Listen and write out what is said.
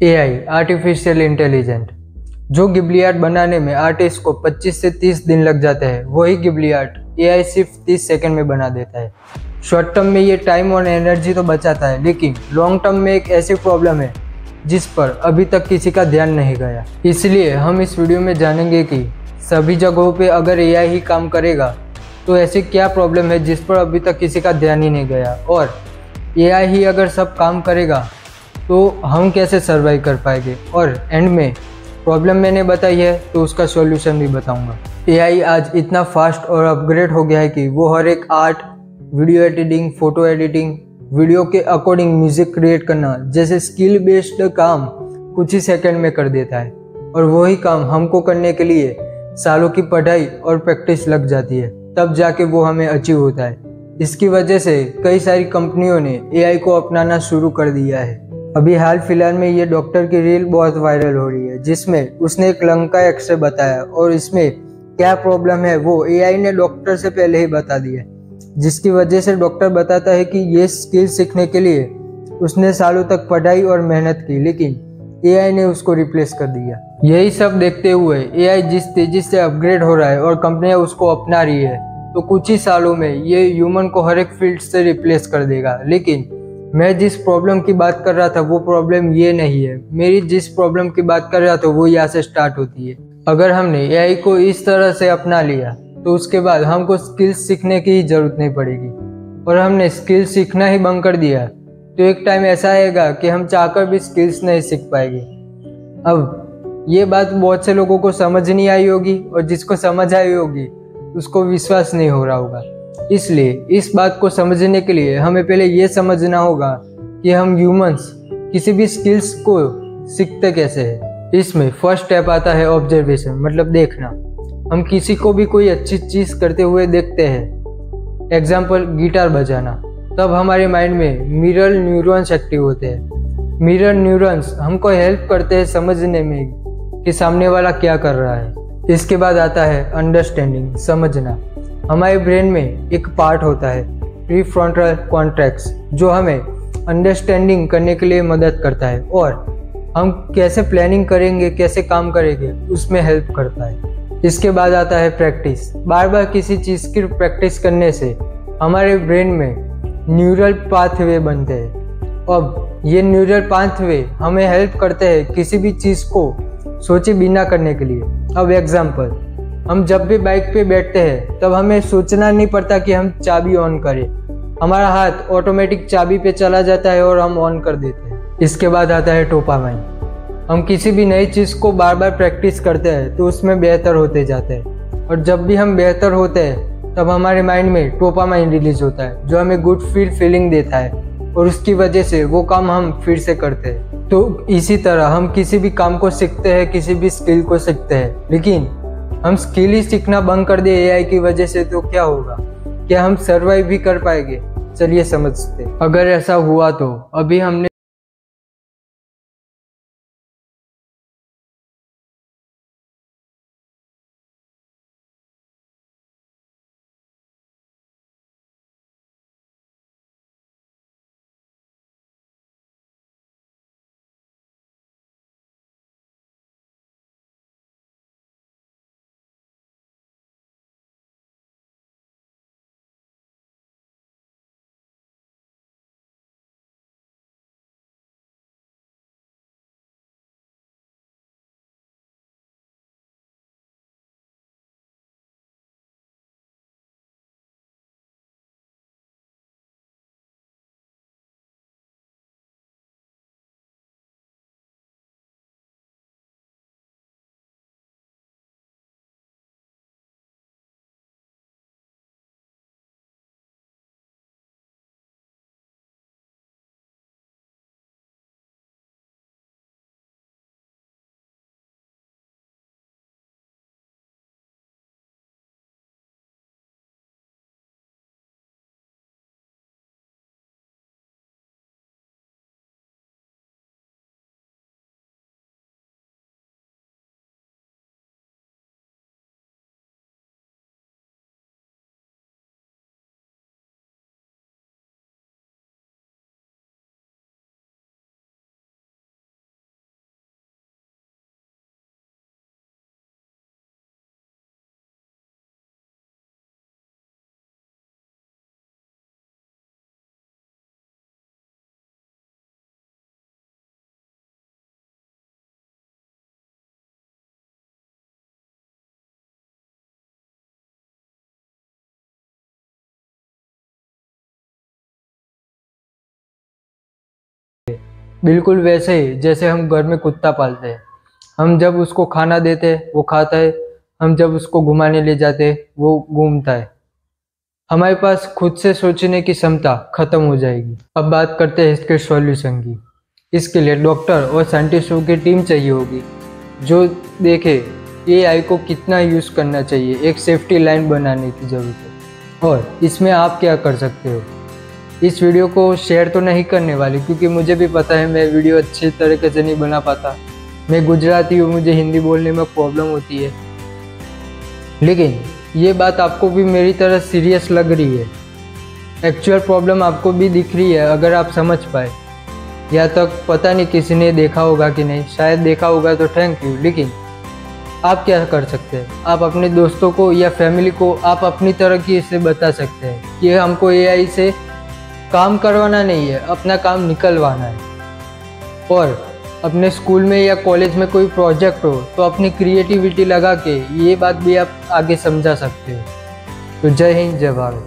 AI artificial intelligent जो Ghibli art बनाने में आर्टिस्ट को 25 से 30 दिन लग जाते हैं, वही गिबली आर्ट एआई सिर्फ 30 सेकंड में बना देता है। शॉर्ट टर्म में ये टाइम और एनर्जी तो बचाता है, लेकिन लॉन्ग टर्म में एक ऐसी प्रॉब्लम है जिस पर अभी तक किसी का ध्यान नहीं गया। इसलिए हम इस वीडियो में जानेंगे कि सभी जगहों पे अगर एआई ही काम करेगा तो ऐसी क्या प्रॉब्लम है जिस पर अभी तक किसी का ध्यान ही नहीं गया, और एआई ही अगर सब काम करेगा तो हम कैसे सर्वाइव कर पाएंगे। और एंड में प्रॉब्लम मैंने बताई है तो उसका सॉल्यूशन भी बताऊंगा। एआई आज इतना फास्ट और अपग्रेड हो गया है कि वो हर एक art, video editing, photo editing, video के अकॉर्डिंग म्यूजिक क्रिएट करना जैसे स्किल बेस्ड काम कुछ ही सेकंड में कर देता है, और वही काम हमको करने के लिए सालों की पढ़ाई और प्रैक्टिस लग जाती है, तब जाके वो हमें अचीव होता है। इसकी वजह से कई सारी कंपनियों ने एआई को अपनाना शुरू कर दिया है। अभी हाल फिलहाल में ये डॉक्टर की रील बहुत वायरल हो रही है, जिसमें उसने एक लंग का एक्सरे बताया और इसमें क्या प्रॉब्लम है वो एआई ने डॉक्टर से पहले ही बता दिया, जिसकी वजह से डॉक्टर बताता है कि ये स्किल सीखने के लिए उसने सालों तक पढ़ाई और मेहनत की, लेकिन एआई ने उसको रिप्लेस कर दिया। यही सब देखते हुए एआई जिस तेजी से अपग्रेड हो रहा है और कंपनियां उसको अपना रही है, तो कुछ ही सालों में ये ह्यूमन को हर एक फील्ड से रिप्लेस कर देगा। लेकिन मैं जिस प्रॉब्लम की बात कर रहा था वो प्रॉब्लम ये नहीं है। मेरी जिस प्रॉब्लम की बात कर रहा था वो यहाँ से स्टार्ट होती है। अगर हमने एआई को इस तरह से अपना लिया तो उसके बाद हमको स्किल्स सीखने की ही जरूरत नहीं पड़ेगी, और हमने स्किल्स सीखना ही बंद कर दिया तो एक टाइम ऐसा आएगा कि हम चाहकर भी स्किल्स नहीं सीख पाएंगे। अब ये बात बहुत से लोगों को समझ नहीं आई होगी, और जिसको समझ आई होगी उसको विश्वास नहीं हो रहा होगा। इसलिए इस बात को समझने के लिए हमें पहले ये समझना होगा कि हम ह्यूमंस किसी भी स्किल्स को सीखते कैसे हैं। इसमें फर्स्ट स्टेप आता है ऑब्जर्वेशन, मतलब देखना। हम किसी को भी कोई अच्छी चीज करते हुए देखते हैं, एग्जाम्पल गिटार बजाना, तब हमारे माइंड में मिरर न्यूरॉन्स एक्टिव होते हैं। मिरर न्यूरॉन्स हमको हेल्प करते हैं समझने में कि सामने वाला क्या कर रहा है। इसके बाद आता है अंडरस्टैंडिंग, समझना। हमारे ब्रेन में एक पार्ट होता है प्रीफ्रंटल कॉर्टेक्स, जो हमें अंडरस्टैंडिंग करने के लिए मदद करता है और हम कैसे प्लानिंग करेंगे, कैसे काम करेंगे, उसमें हेल्प करता है। इसके बाद आता है प्रैक्टिस। बार बार किसी चीज़ की प्रैक्टिस करने से हमारे ब्रेन में न्यूरल पाथवे बनते हैं। अब ये न्यूरल पाथवे हमें हेल्प करते हैं किसी भी चीज़ को सोचे बिना करने के लिए। अब एग्जाम्पल, हम जब भी बाइक पे बैठते हैं तब हमें सोचना नहीं पड़ता कि हम चाबी ऑन करें, हमारा हाथ ऑटोमेटिक चाबी पे चला जाता है और हम ऑन कर देते हैं। इसके बाद आता है डोपामाइन। हम किसी भी नई चीज़ को बार बार प्रैक्टिस करते हैं तो उसमें बेहतर होते जाते हैं, और जब भी हम बेहतर होते हैं तब हमारे माइंड में डोपामाइन रिलीज होता है, जो हमें गुड फीलिंग देता है, और उसकी वजह से वो काम हम फिर से करते हैं। तो इसी तरह हम किसी भी काम को सीखते हैं, किसी भी स्किल को सीखते हैं, लेकिन हम स्किल ही सीखना बंद कर दे एआई की वजह से तो क्या होगा? क्या हम सर्वाइव भी कर पाएंगे? चलिए समझते हैं। अगर ऐसा हुआ तो अभी हमने बिल्कुल वैसे ही जैसे हम घर में कुत्ता पालते हैं। हम जब उसको खाना देते हैं वो खाता है, हम जब उसको घुमाने ले जाते हैं वो घूमता है। हमारे पास खुद से सोचने की क्षमता खत्म हो जाएगी। अब बात करते हैं इसके सॉल्यूशन की। इसके लिए डॉक्टर और साइंटिस्टों की टीम चाहिए होगी जो देखे एआई को कितना यूज़ करना चाहिए। एक सेफ्टी लाइन बनाने की ज़रूरत है। और इसमें आप क्या कर सकते हो, इस वीडियो को शेयर तो नहीं करने वाली क्योंकि मुझे भी पता है मैं वीडियो अच्छी तरीके से नहीं बना पाता। मैं गुजराती हूँ, मुझे हिंदी बोलने में प्रॉब्लम होती है, लेकिन ये बात आपको भी मेरी तरह सीरियस लग रही है। एक्चुअल प्रॉब्लम आपको भी दिख रही है अगर आप समझ पाए। या तक पता नहीं किसी ने देखा होगा कि नहीं, शायद देखा होगा तो थैंक यू। लेकिन आप क्या कर सकते हैं, आप अपने दोस्तों को या फैमिली को आप अपनी तरह की से बता सकते हैं कि हमको एआई से काम करवाना नहीं है, अपना काम निकलवाना है। और अपने स्कूल में या कॉलेज में कोई प्रोजेक्ट हो तो अपनी क्रिएटिविटी लगा के ये बात भी आप आगे समझा सकते हो। तो जय हिंद, जय भारत।